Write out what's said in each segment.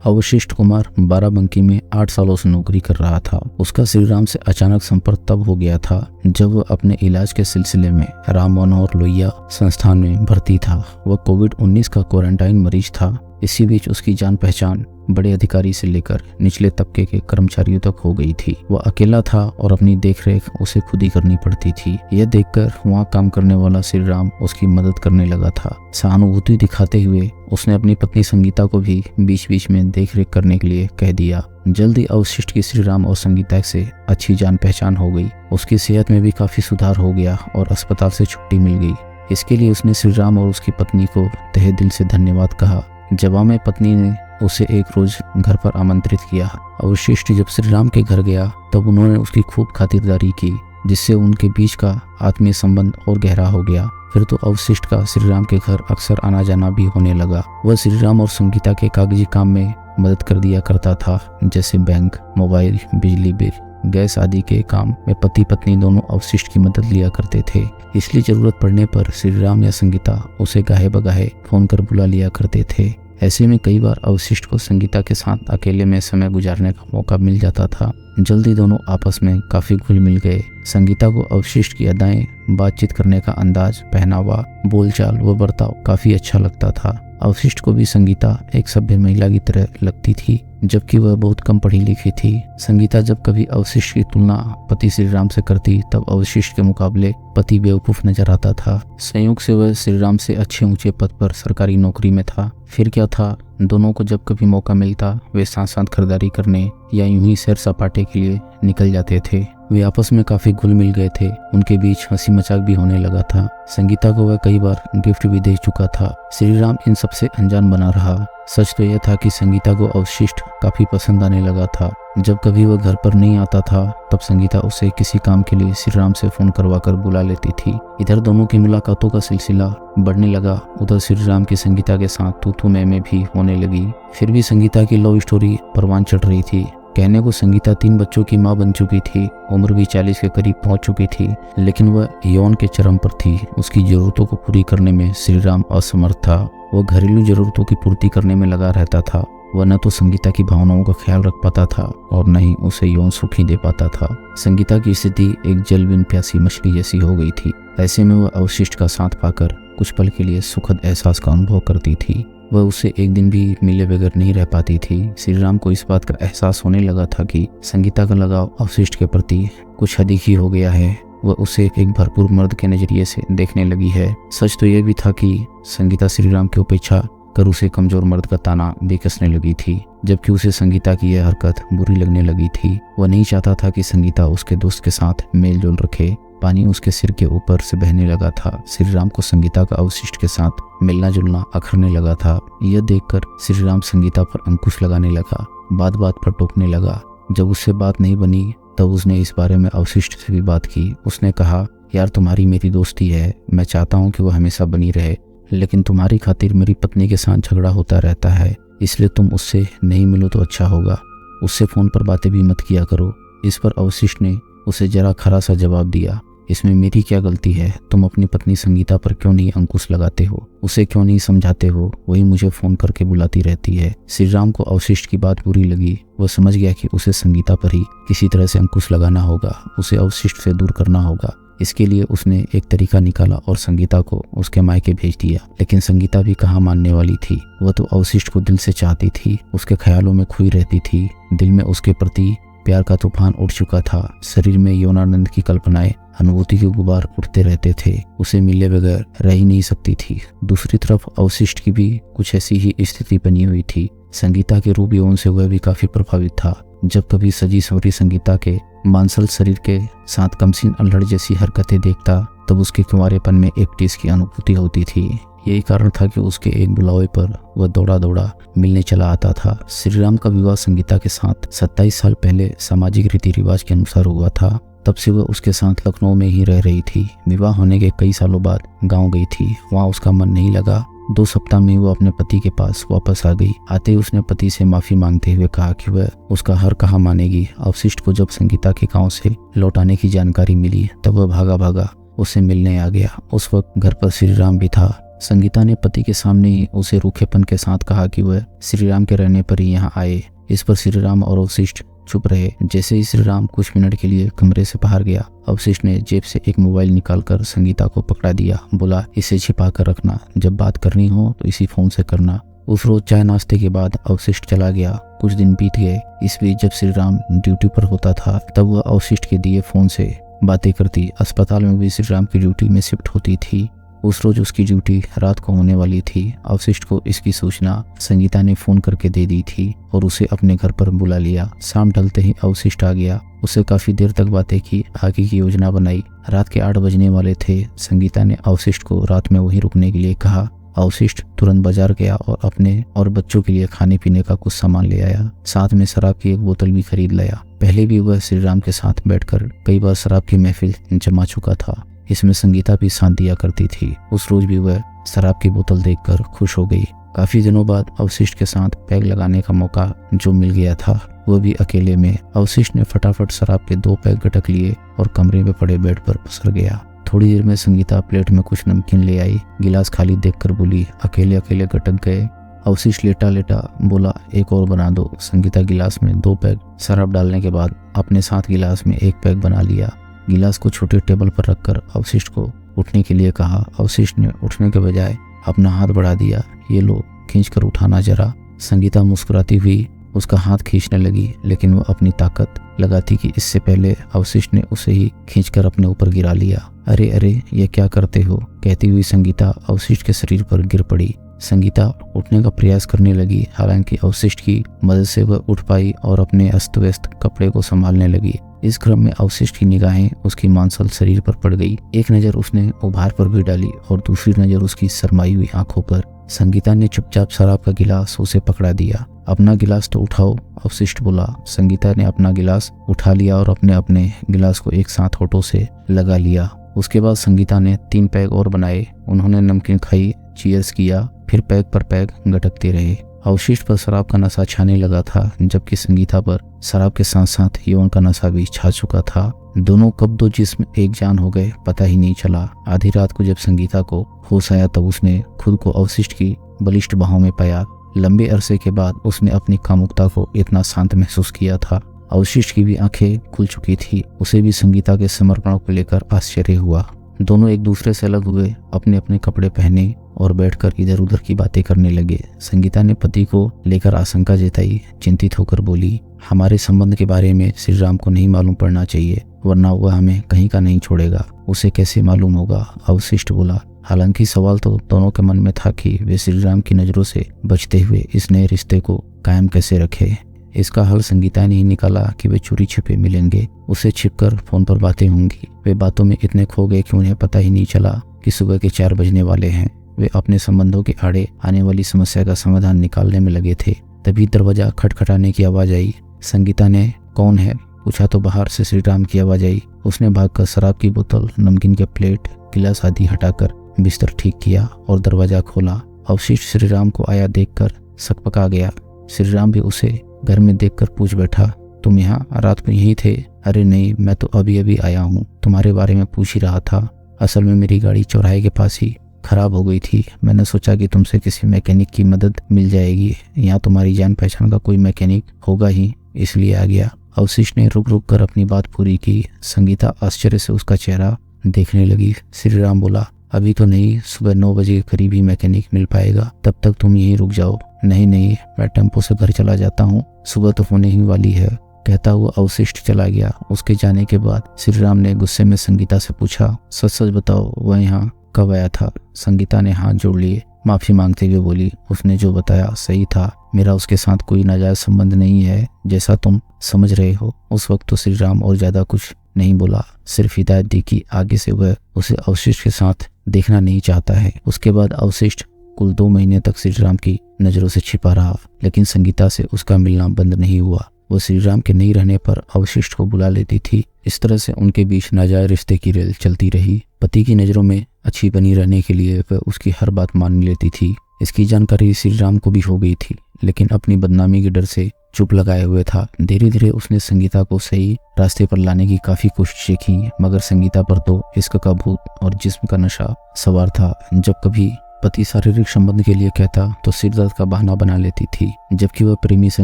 अवशिष्ट कुमार बाराबंकी में 8 सालों से नौकरी कर रहा था। उसका श्रीराम से अचानक संपर्क तब हो गया था जब वह अपने इलाज के सिलसिले में राम मनोहर लोहिया संस्थान में भर्ती था। वह कोविड-19 का क्वारंटाइन मरीज था। इसी बीच उसकी जान पहचान बड़े अधिकारी से लेकर निचले तबके के कर्मचारियों तक हो गई थी। वह अकेला था और अपनी देखरेख उसे खुद ही करनी पड़ती थी। यह देखकर वहाँ काम करने वाला श्रीराम उसकी मदद करने लगा था। सहानुभूति दिखाते हुए उसने अपनी पत्नी संगीता को भी बीच बीच में देखरेख करने के लिए कह दिया। जल्दी अवशिष्ट की श्रीराम और संगीता से अच्छी जान पहचान हो गई। उसकी सेहत में भी काफी सुधार हो गया और अस्पताल से छुट्टी मिल गई। इसके लिए उसने श्रीराम और उसकी पत्नी को तहे दिल से धन्यवाद कहा। जवाब में पत्नी ने उसे एक रोज घर पर आमंत्रित किया। अवशिष्ट जब श्रीराम के घर गया तब उन्होंने उसकी खूब खातिरदारी की, जिससे उनके बीच का आत्मीय संबंध और गहरा हो गया। फिर तो अवशिष्ट का श्रीराम के घर अक्सर आना जाना भी होने लगा। वह श्रीराम और संगीता के कागजी काम में मदद कर दिया करता था, जैसे बैंक, मोबाइल, बिजली बिल, गैस आदि के काम में पति पत्नी दोनों अवशिष्ट की मदद लिया करते थे। इसलिए जरूरत पड़ने पर श्रीराम या संगीता उसे गाहे बगाहे फोन कर बुला लिया करते थे। ऐसे में कई बार अवशिष्ट को संगीता के साथ अकेले में समय गुजारने का मौका मिल जाता था। जल्दी दोनों आपस में काफी घुल मिल गए। संगीता को अवशिष्ट की अदाएं, बातचीत करने का अंदाज, पहनावा, बोलचाल व बर्ताव काफी अच्छा लगता था। अवशिष्ट को भी संगीता एक सभ्य महिला की तरह लगती थी, जबकि वह बहुत कम पढ़ी लिखी थी। संगीता जब कभी अवशिष्ट की तुलना पति श्रीराम से करती तब अवशिष्ट के मुकाबले पति बेवकूफ नजर आता था। संयोग से वह श्रीराम से अच्छे ऊंचे पद पर सरकारी नौकरी में था। फिर क्या था, दोनों को जब कभी मौका मिलता वे साथ साथ खरीदारी करने या यूं ही सैर सपाटे के लिए निकल जाते थे। वे आपस में काफी घुल मिल गए थे। उनके बीच हंसी मजाक भी होने लगा था। संगीता को वह कई बार गिफ्ट भी दे चुका था। श्रीराम इन सबसे अनजान बना रहा। सच तो यह था कि संगीता को अवशिष्ट काफी पसंद आने लगा था। जब कभी वह घर पर नहीं आता था तब संगीता उसे किसी काम के लिए श्रीराम से फोन करवा कर बुला लेती थी। इधर दोनों की मुलाकातों का सिलसिला बढ़ने लगा। उधर श्रीराम की संगीता के साथ तू तू मैं भी होने लगी। फिर भी संगीता की लव स्टोरी परवान चढ़ रही थी। कहने को संगीता 3 बच्चों की मां बन चुकी थी, उम्र भी 40 के करीब पहुंच चुकी थी, लेकिन वह यौन के चरम पर थी। उसकी जरूरतों को पूरी करने में श्रीराम असमर्थ था। वह घरेलू जरूरतों की पूर्ति करने में लगा रहता था। वह न तो संगीता की भावनाओं का ख्याल रख पाता था और न ही उसे यौन सुख ही दे पाता था। संगीता की स्थिति एक जल बिन प्यासी मछली जैसी हो गई थी। ऐसे में वह अवशिष्ट का साथ पाकर कुछ पल के लिए सुखद एहसास का अनुभव करती थी। वह उससे एक दिन भी मिले बगैर नहीं रह पाती थी। श्रीराम को इस बात का एहसास होने लगा था कि संगीता का लगाव अवशिष्ट के प्रति कुछ अधिक ही हो गया है। वह उसे एक भरपूर मर्द के नजरिए से देखने लगी है। सच तो यह भी था कि संगीता श्रीराम की उपेक्षा कर उसे कमजोर मर्द का ताना भी कसने लगी थी, जबकि उसे संगीता की यह हरकत बुरी लगने लगी थी। वह नहीं चाहता था कि संगीता उसके दोस्त के साथ मेल जोल रखे। पानी उसके सिर के ऊपर से बहने लगा था। श्रीराम को संगीता का अवशिष्ट के साथ मिलना जुलना अखरने लगा था। यह देखकर श्रीराम संगीता पर अंकुश लगाने लगा, बात बात पर टोकने लगा। जब उससे बात नहीं बनी तब उसने इस बारे में अवशिष्ट से भी बात की। उसने कहा, यार तुम्हारी मेरी दोस्ती है, मैं चाहता हूँ कि वो हमेशा बनी रहे, लेकिन तुम्हारी खातिर मेरी पत्नी के साथ झगड़ा होता रहता है, इसलिए तुम उससे नहीं मिलो तो अच्छा होगा। उससे फोन पर बातें भी मत किया करो। इस पर अवशिष्ट ने उसे जरा खरा सा जवाब दिया, इसमें मेरी क्या गलती है? तुम अपनी पत्नी संगीता पर क्यों नहीं अंकुश लगाते हो? उसे क्यों नहीं समझाते हो? वही मुझे फोन करके बुलाती रहती है। श्रीराम को अवशिष्ट की बात बुरी लगी। वह समझ गया कि उसे संगीता पर ही किसी तरह से अंकुश लगाना होगा, उसे अवशिष्ट से दूर करना होगा। इसके लिए उसने एक तरीका निकाला और संगीता को उसके मायके भेज दिया। लेकिन संगीता भी कहाँ मानने वाली थी। वह तो अवशिष्ट को दिल से चाहती थी, उसके ख्यालों में खोई रहती थी। दिल में उसके प्रति प्यार का तूफान उठ चुका था। शरीर में यौनानंद की कल्पनाएं, अनुभूति के गुबार उठते रहते थे। उसे मिले बगैर रह ही नहीं सकती थी। दूसरी तरफ अवशिष्ट की भी कुछ ऐसी ही स्थिति बनी हुई थी। संगीता के रूप यौन से वह भी काफी प्रभावित था। जब कभी सजी संवरी संगीता के मांसल शरीर के साथ कमसीन अल्हड़ जैसी हरकतें देखता तब उसके कुंवारेपन में एक टीस की अनुभूति होती थी। यही कारण था कि उसके एक बुलावे पर वह दौड़ा दौड़ा मिलने चला आता था। श्रीराम का विवाह संगीता के साथ 27 साल पहले सामाजिक रीति रिवाज के अनुसार हुआ था। तब से वह उसके साथ लखनऊ में ही रह रही थी। विवाह होने के कई सालों बाद गांव गई थी। वहां उसका मन नहीं लगा। 2 सप्ताह में वो अपने पति के पास वापस आ गई। आते ही उसने पति से माफी मांगते हुए कहा कि वह उसका हर कहा मानेगी। अवशिष्ट को जब संगीता के गांव से लौटाने की जानकारी मिली तब वह भागा भागा उससे मिलने आ गया। उस वक्त घर पर श्रीराम भी था। संगीता ने पति के सामने ही उसे रूखेपन के साथ कहा कि वह श्रीराम के रहने पर ही यहाँ आए। इस पर श्रीराम और अवशिष्ट चुप रहे। जैसे ही श्रीराम कुछ मिनट के लिए कमरे से बाहर गया, अवशिष्ट ने जेब से एक मोबाइल निकालकर संगीता को पकड़ा दिया। बोला, इसे छिपा कर रखना, जब बात करनी हो तो इसी फोन से करना। उस रोज चाय नाश्ते के बाद अवशिष्ट चला गया। कुछ दिन बीत गए। इस बीच जब श्रीराम ड्यूटी पर होता था तब वह अवशिष्ट के दिए फोन से बातें करती। अस्पताल में भी श्रीराम की ड्यूटी में शिफ्ट होती थी। उस रोज उसकी ड्यूटी रात को होने वाली थी। अवशिष्ट को इसकी सूचना संगीता ने फोन करके दे दी थी और उसे अपने घर पर बुला लिया। शाम ढलते ही अवशिष्ट आ गया। उससे काफी देर तक बातें की, आगे की योजना बनाई। रात के 8 बजने वाले थे। संगीता ने अवशिष्ट को रात में वहीं रुकने के लिए कहा। अवशिष्ट तुरंत बाजार गया और अपने और बच्चों के लिए खाने पीने का कुछ सामान ले आया। साथ में शराब की एक बोतल भी खरीद लाया। पहले भी वह श्रीराम के साथ बैठकर कई बार शराब की महफिल जमा चुका था। इसमें संगीता भी साथ दिया करती थी। उस रोज भी वह शराब की बोतल देखकर खुश हो गई। काफी दिनों बाद अवशिष्ट के साथ पैग लगाने का मौका जो मिल गया था, वह भी अकेले में। अवशिष्ट ने फटाफट शराब के 2 पैग गटक लिए और कमरे में पड़े बेड पर पसर गया। थोड़ी देर में संगीता प्लेट में कुछ नमकीन ले आई। गिलास खाली देखकर बोली, अकेले अकेले गटक गए। अवशिष्ट लेटा लेटा बोला, एक और बना दो। संगीता गिलास में 2 पैग शराब डालने के बाद अपने साथ गिलास में 1 पैग बना लिया। गिलास को छोटे टेबल पर रखकर अवशिष्ट को उठने के लिए कहा। अवशिष्ट ने उठने के बजाय अपना हाथ बढ़ा दिया। ये लो, खींचकर उठाना जरा। संगीता मुस्कुराती हुई उसका हाथ खींचने लगी, लेकिन वह अपनी ताकत लगाती कि इससे पहले अवशिष्ट ने उसे ही खींचकर अपने ऊपर गिरा लिया। अरे अरे, ये क्या करते हो, कहती हुई संगीता अवशिष्ट के शरीर पर गिर पड़ी। संगीता उठने का प्रयास करने लगी। हालांकि अवशिष्ट की मदद से वह उठ पाई और अपने अस्त व्यस्त कपड़े को संभालने लगी। इस क्रम में अवशिष्ट की निगाहें उसकी मांसल शरीर पर पड़ गई। एक नजर उसने उभार पर भी डाली और दूसरी नजर उसकी शर्माई हुई आंखों पर। संगीता ने चुपचाप शराब का गिलास उसे पकड़ा दिया। अपना गिलास तो उठाओ, अवशिष्ट बोला। संगीता ने अपना गिलास उठा लिया और अपने अपने गिलास को एक साथ होठों से लगा लिया। उसके बाद संगीता ने 3 पैग और बनाए। उन्होंने नमकीन खाई, चीयर्स किया, फिर पैग पर पैग गटकते रहे। अवशिष्ट पर शराब का नशा छाने लगा था, जबकि संगीता पर शराब के साथ साथ यौन का नशा भी छा चुका था। दोनों कब 2 जिस्म एक जान हो गए, पता ही नहीं चला। आधी रात को जब संगीता को होश आया तब उसने खुद को अवशिष्ट की बलिष्ठ बाहों में पाया। लंबे अरसे के बाद उसने अपनी कामुकता को इतना शांत महसूस किया था। अवशिष्ट की भी आंखें खुल चुकी थी। उसे भी संगीता के समर्पण को लेकर आश्चर्य हुआ। दोनों एक दूसरे से अलग हुए, अपने अपने कपड़े पहने और बैठकर इधर उधर की बातें करने लगे। संगीता ने पति को लेकर आशंका जताई। चिंतित होकर बोली, हमारे संबंध के बारे में श्रीराम को नहीं मालूम पड़ना चाहिए, वरना वह हमें कहीं का नहीं छोड़ेगा। उसे कैसे मालूम होगा, अवशिष्ट बोला। हालांकि सवाल तो दोनों के मन में था कि वे श्रीराम की नजरों से बचते हुए इस नए रिश्ते को कायम कैसे रखे। इसका हल संगीता ने ही निकाला कि वे चोरी छिपे मिलेंगे। उसे छिपकर फोन पर बातें होंगी। वे बातों में इतने खो गए कि उन्हें पता ही नहीं चला कि सुबह के 4 बजने वाले हैं। वे अपने संबंधों के आड़े आने वाली समस्या का समाधान निकालने में लगे थे। तभी दरवाजा खटखटाने की आवाज आई। संगीता ने कौन है पूछा तो बाहर से श्रीराम की आवाज आई। उसने भागकर शराब की बोतल, नमकीन के प्लेट, गिलास आदि हटाकर बिस्तर ठीक किया और दरवाजा खोला। अवशिष्ट श्रीराम को आया देखकर सकपका गया। श्रीराम भी उसे घर में देखकर पूछ बैठा, तुम यहाँ रात को यहीं थे? अरे नहीं, मैं तो अभी अभी आया हूँ, तुम्हारे बारे में पूछ ही रहा था। असल में मेरी गाड़ी चौराहे के पास ही खराब हो गई थी। मैंने सोचा कि तुमसे किसी मैकेनिक की मदद मिल जाएगी। यहाँ तुम्हारी जान पहचान का कोई मैकेनिक होगा ही, इसलिए आ गया। अवशिष्ट ने रुक रुक कर अपनी बात पूरी की। संगीता आश्चर्य से उसका चेहरा देखने लगी। श्रीराम बोला, अभी तो नहीं, सुबह 9 बजे के करीब ही मैकेनिक मिल पाएगा, तब तक तुम यहीं रुक जाओ। नहीं नहीं, मैं टेम्पो से घर चला जाता हूँ, सुबह तो होने ही वाली है, कहता हुआ अवशिष्ट चला गया। उसके जाने के बाद श्रीराम ने गुस्से में संगीता से पूछा, सच सच बताओ, वह यहाँ कब आया था? संगीता ने हाथ जोड़ लिए, माफी मांगते हुए बोली, उसने जो बताया सही था। मेरा उसके साथ कोई नाजायज संबंध नहीं है, जैसा तुम समझ रहे हो। उस वक्त तो श्रीराम और ज्यादा कुछ नहीं बोला, सिर्फ हिदायत दी कि आगे से वह उसे अवशिष्ट के साथ देखना नहीं चाहता है। उसके बाद अवशिष्ट कुल 2 महीने तक श्रीराम की नजरों से छिपा रहा, लेकिन संगीता से उसका मिलना बंद नहीं हुआ। वो श्रीराम के नहीं रहने पर अवशिष्ट को बुला लेती थी। इस तरह से उनके बीच नाजायज रिश्ते की रेल चलती रही। पति की नजरों में अच्छी बनी रहने के लिए वह उसकी हर बात मान लेती थी। इसकी जानकारी श्रीराम को भी हो गई थी, लेकिन अपनी बदनामी के डर से चुप लगाए हुए था। धीरे धीरे उसने संगीता को सही रास्ते पर लाने की काफी कोशिशें की, मगर संगीता पर तो इश्क का भूत और जिस्म का नशा सवार था। जब कभी पति शारीरिक संबंध के लिए कहता तो सिर दर्द का बहाना बना लेती थी, जबकि वह प्रेमी से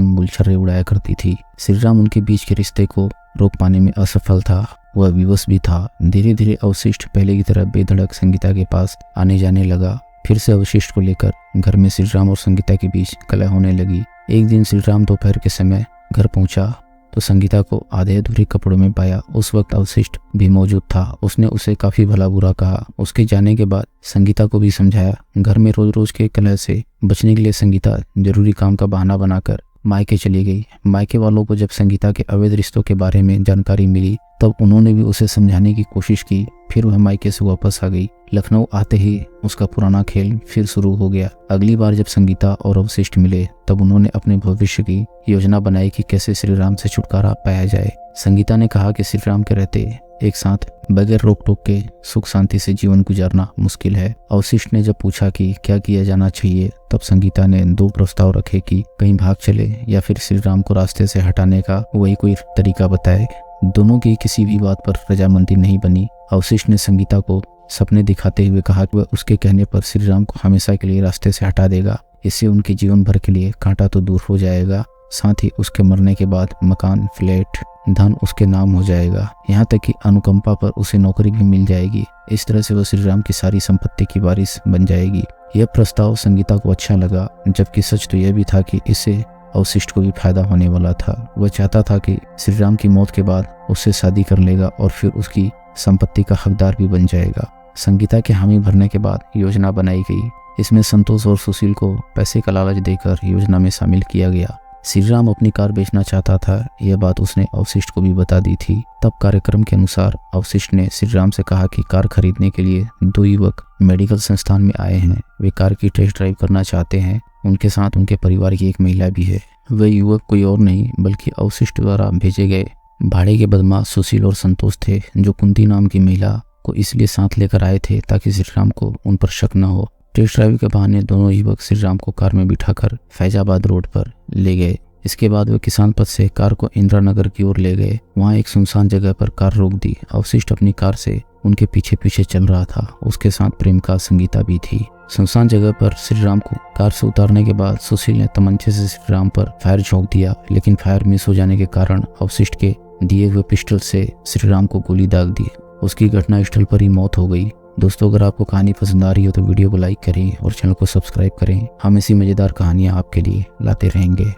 गुलछर्रे उड़ाया करती थी। श्री राम उनके बीच के रिश्ते को रोक पाने में असफल था, वह विवश भी था। धीरे धीरे अवशिष्ट पहले की तरह बेधड़क संगीता के पास आने जाने लगा। फिर से अवशिष्ट को लेकर घर में श्री राम और संगीता के बीच कलह होने लगी। एक दिन श्री राम दोपहर के समय घर पहुंचा तो संगीता को आधे अधूरे कपड़ों में पाया। उस वक्त अवशिष्ट भी मौजूद था। उसने उसे काफी भला बुरा कहा। उसके जाने के बाद संगीता को भी समझाया। घर में रोज रोज के कलह से बचने के लिए संगीता जरूरी काम का बहाना बनाकर मायके चली गई। मायके वालों को जब संगीता के अवैध रिश्तों के बारे में जानकारी मिली तब उन्होंने भी उसे समझाने की कोशिश की। फिर वह मायके से वापस आ गई। लखनऊ आते ही उसका पुराना खेल फिर शुरू हो गया। अगली बार जब संगीता और अवशिष्ट मिले तब उन्होंने अपने भविष्य की योजना बनाई कि कैसे श्री राम से छुटकारा पाया जाए। संगीता ने कहा कि श्री राम के रहते एक साथ बगैर रोक टोक के सुख शांति से जीवन गुजारना मुश्किल है। अवशिष्ट ने जब पूछा कि क्या किया जाना चाहिए तब संगीता ने दो प्रस्ताव रखे कि कहीं भाग चले या फिर श्री राम को रास्ते से हटाने का वही कोई तरीका बताए। दोनों की किसी भी बात पर रजामंदी नहीं बनी। अवशिष्ट ने संगीता को सपने दिखाते हुए कहा कि वह उसके कहने पर श्री राम को हमेशा के लिए रास्ते से हटा देगा। इससे उनके जीवन भर के लिए कांटा तो दूर हो जाएगा, साथ ही उसके मरने के बाद मकान, फ्लैट, धन उसके नाम हो जाएगा। यहाँ तक कि अनुकंपा पर उसे नौकरी भी मिल जाएगी। इस तरह से वह श्री राम की सारी संपत्ति की वारिस बन जाएगी। यह प्रस्ताव संगीता को अच्छा लगा, जबकि सच तो यह भी था कि इससे अवशिष्ट को भी फायदा होने वाला था। वह चाहता था कि श्री राम की मौत के बाद उससे शादी कर लेगा और फिर उसकी संपत्ति का हकदार भी बन जाएगा। संगीता के हामी भरने के बाद योजना बनाई गई। इसमें संतोष और सुशील को पैसे का लालच देकर योजना में शामिल किया गया। श्री राम अपनी कार बेचना चाहता था, यह बात उसने अवशिष्ट को भी बता दी थी। तब कार्यक्रम के अनुसार अवशिष्ट ने श्री राम से कहा कि कार खरीदने के लिए दो युवक मेडिकल संस्थान में आए हैं। वे कार की टेस्ट ड्राइव करना चाहते हैं। उनके साथ उनके परिवार की एक महिला भी है। वे युवक कोई और नहीं बल्कि अवशिष्ट द्वारा भेजे गए भाड़े के बदमाश सुशील और संतोष थे, जो कुंती नाम की महिला को इसलिए साथ लेकर आए थे ताकि श्री राम को उन पर शक न हो। टेस्ट ड्राइव के बहाने दोनों युवक श्री राम को कार में बिठाकर फैजाबाद रोड पर ले गए। इसके बाद वे किसान पथ से कार को इंदिरा नगर की ओर ले गए। वहां एक सुनसान जगह पर कार रोक दी। अवशिष्ट अपनी कार से उनके पीछे पीछे चल रहा था। उसके साथ प्रेमिका संगीता भी थी। सुनसान जगह पर श्री राम को कार से उतारने के बाद सुशील ने तमंचे से श्री राम पर फायर झोंक दिया, लेकिन फायर मिस हो जाने के कारण अवशिष्ट के दिए हुए पिस्टल से श्री राम को गोली दाग दी। उसकी घटनास्थल पर ही मौत हो गई। दोस्तों, अगर आपको कहानी पसंद आ रही हो तो वीडियो को लाइक करें और चैनल को सब्सक्राइब करें। हम ऐसी मजेदार कहानियां आपके लिए लाते रहेंगे।